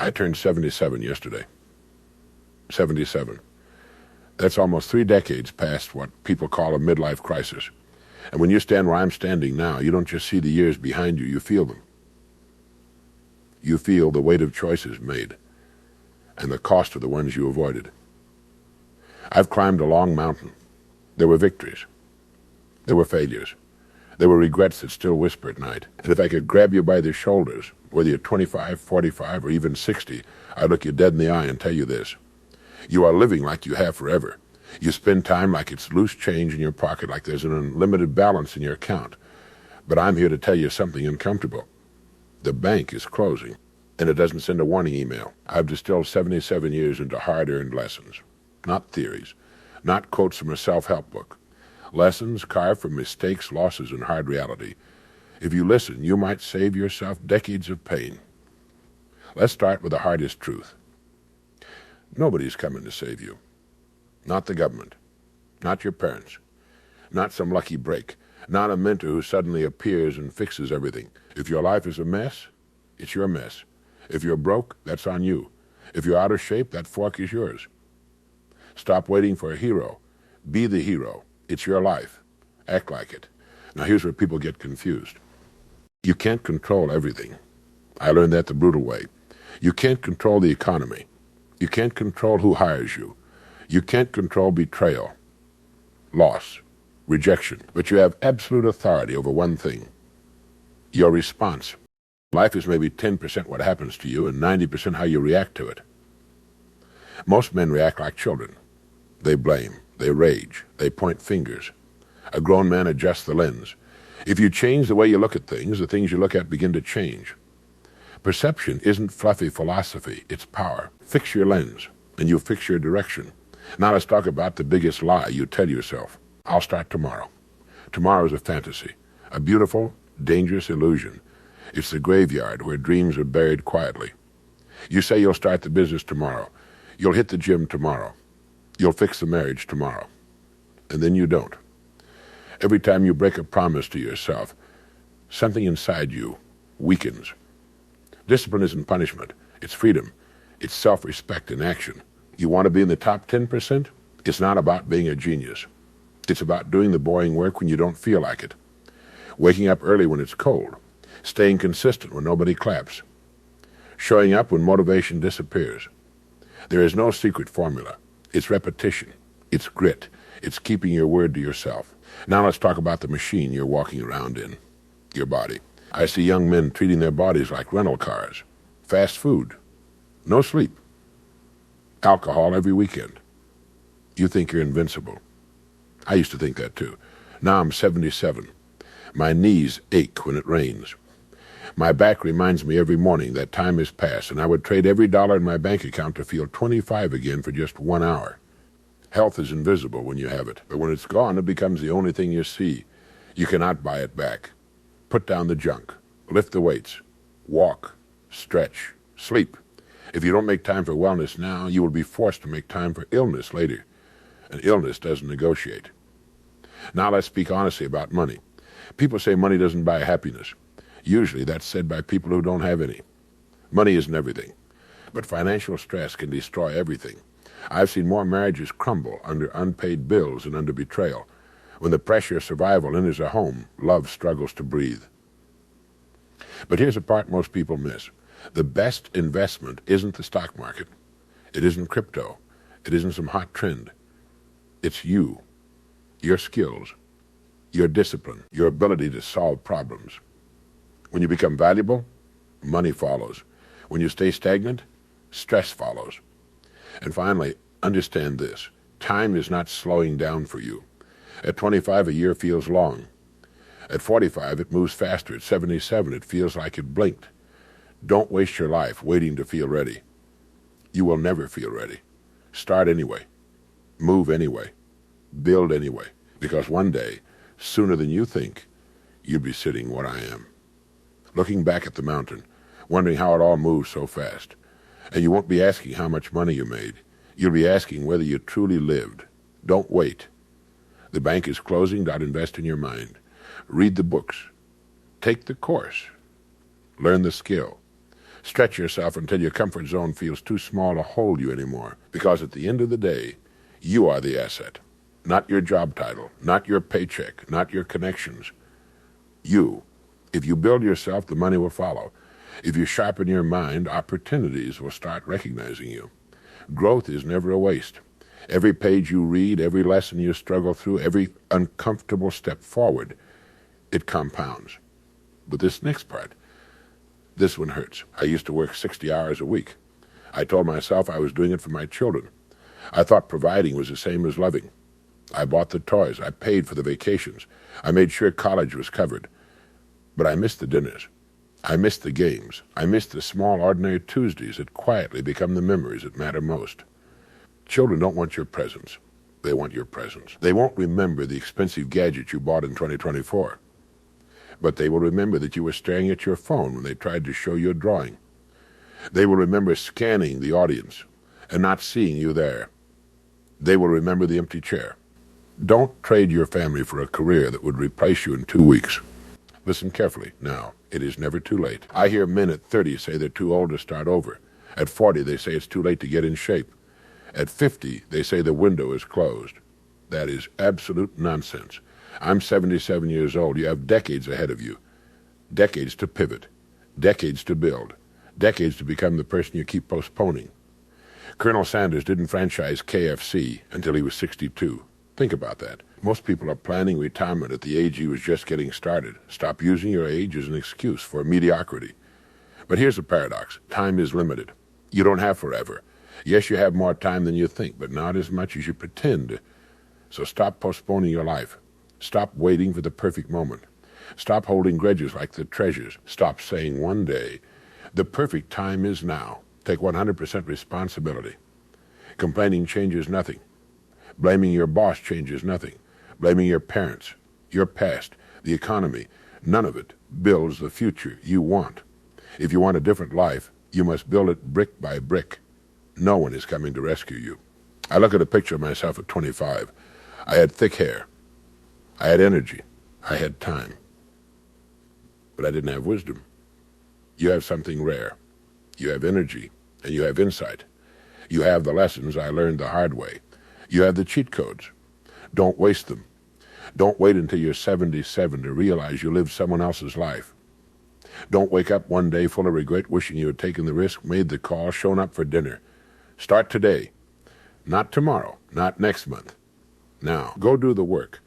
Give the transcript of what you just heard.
I turned 77 yesterday. 77. That's almost 3 decades past what people call a midlife crisis. And when you stand where I'm standing now, you don't just see the years behind you, you feel them. You feel the weight of choices made and the cost of the ones you avoided. I've climbed a long mountain. There were victories. There were failures. There were regrets that still whisper at night. And if I could grab you by the shoulders, whether you're 25, 45, or even 60, I'd look you dead in the eye and tell you this. You are living like you have forever. You spend time like it's loose change in your pocket, like there's an unlimited balance in your account. But I'm here to tell you something uncomfortable. The bank is closing, and it doesn't send a warning email. I've distilled 77 years into hard-earned lessons, not theories, not quotes from a self-help book. Lessons carved from mistakes, losses, and hard reality. If you listen, you might save yourself decades of pain. Let's start with the hardest truth. Nobody's coming to save you. Not the government. Not your parents. Not some lucky break. Not a mentor who suddenly appears and fixes everything. If your life is a mess, it's your mess. If you're broke, that's on you. If you're out of shape, that fork is yours. Stop waiting for a hero. Be the hero. It's your life. Act like it. Now here's where people get confused. You can't control everything. I learned that the brutal way. You can't control the economy. You can't control who hires you. You can't control betrayal, loss, rejection. But you have absolute authority over one thing: your response. Life is maybe 10% what happens to you and 90% how you react to it. Most men react like children. They blame, they rage, they point fingers. A grown man adjusts the lens. If you change the way you look at things, the things you look at begin to change. Perception isn't fluffy philosophy, it's power. Fix your lens, and you fix your direction. Now let's talk about the biggest lie you tell yourself. I'll start tomorrow. Tomorrow is a fantasy, a beautiful, dangerous illusion. It's the graveyard where dreams are buried quietly. You say you'll start the business tomorrow. You'll hit the gym tomorrow. You'll fix the marriage tomorrow. And then you don't. Every time you break a promise to yourself, something inside you weakens. Discipline isn't punishment. It's freedom. It's self-respect in action. You want to be in the top 10%? It's not about being a genius. It's about doing the boring work when you don't feel like it. Waking up early when it's cold. Staying consistent when nobody claps. Showing up when motivation disappears. There is no secret formula. It's repetition. It's grit. It's keeping your word to yourself. Now let's talk about the machine you're walking around in, your body. I see young men treating their bodies like rental cars. Fast food. No sleep. Alcohol every weekend. You think you're invincible. I used to think that too. Now I'm 77. My knees ache when it rains. My back reminds me every morning that time has passed, and I would trade every dollar in my bank account to feel 25 again for just 1 hour. Health is invisible when you have it, but when it's gone, it becomes the only thing you see. You cannot buy it back. Put down the junk. Lift the weights. Walk. Stretch. Sleep. If you don't make time for wellness now, you will be forced to make time for illness later. And illness doesn't negotiate. Now let's speak honestly about money. People say money doesn't buy happiness. Usually that's said by people who don't have any. Money isn't everything, but financial stress can destroy everything. I've seen more marriages crumble under unpaid bills and under betrayal. When the pressure of survival enters a home, love struggles to breathe. But here's the part most people miss. The best investment isn't the stock market. It isn't crypto. It isn't some hot trend. It's you, your skills, your discipline, your ability to solve problems. When you become valuable, money follows. When you stay stagnant, stress follows. And finally, understand this. Time is not slowing down for you. At 25, a year feels long. At 45, it moves faster. At 77, it feels like it blinked. Don't waste your life waiting to feel ready. You will never feel ready. Start anyway. Move anyway. Build anyway. Because one day, sooner than you think, you'll be sitting where I am. Looking back at the mountain, wondering how it all moved so fast. And you won't be asking how much money you made. You'll be asking whether you truly lived. Don't wait. The bank is closing. Invest in your mind. Read the books. Take the course. Learn the skill. Stretch yourself until your comfort zone feels too small to hold you anymore, because at the end of the day, you are the asset. Not your job title, not your paycheck, not your connections. You. If you build yourself, the money will follow. If you sharpen your mind, opportunities will start recognizing you. Growth is never a waste. Every page you read, every lesson you struggle through, every uncomfortable step forward, it compounds. But this next part, this one hurts. I used to work 60 hours a week. I told myself I was doing it for my children. I thought providing was the same as loving. I bought the toys. I paid for the vacations. I made sure college was covered. But I missed the dinners. I missed the games. I missed the small, ordinary Tuesdays that quietly become the memories that matter most. Children don't want your presence. They want your presence. They won't remember the expensive gadget you bought in 2024. But they will remember that you were staring at your phone when they tried to show you a drawing. They will remember scanning the audience and not seeing you there. They will remember the empty chair. Don't trade your family for a career that would replace you in 2 weeks. Listen carefully now. It is never too late. I hear men at 30 say they're too old to start over. At 40, they say it's too late to get in shape. At 50, they say the window is closed. That is absolute nonsense. I'm 77 years old. You have decades ahead of you. Decades to pivot. Decades to build. Decades to become the person you keep postponing. Colonel Sanders didn't franchise KFC until he was 62. Think about that. Most people are planning retirement at the age he was just getting started. Stop using your age as an excuse for mediocrity. But here's the paradox. Time is limited. You don't have forever. Yes, you have more time than you think, but not as much as you pretend. So stop postponing your life. Stop waiting for the perfect moment. Stop holding grudges like the treasures. Stop saying one day, the perfect time is now. Take 100% responsibility. Complaining changes nothing. Blaming your boss changes nothing. Blaming your parents, your past, the economy, none of it builds the future you want. If you want a different life, you must build it brick by brick. No one is coming to rescue you. I look at a picture of myself at 25. I had thick hair. I had energy. I had time. But I didn't have wisdom. You have something rare. You have energy, and you have insight. You have the lessons I learned the hard way. You have the cheat codes. Don't waste them. Don't wait until you're 77 to realize you lived someone else's life. Don't wake up one day full of regret, wishing you had taken the risk, made the call, shown up for dinner. Start today. Not tomorrow, not next month. Now, go do the work.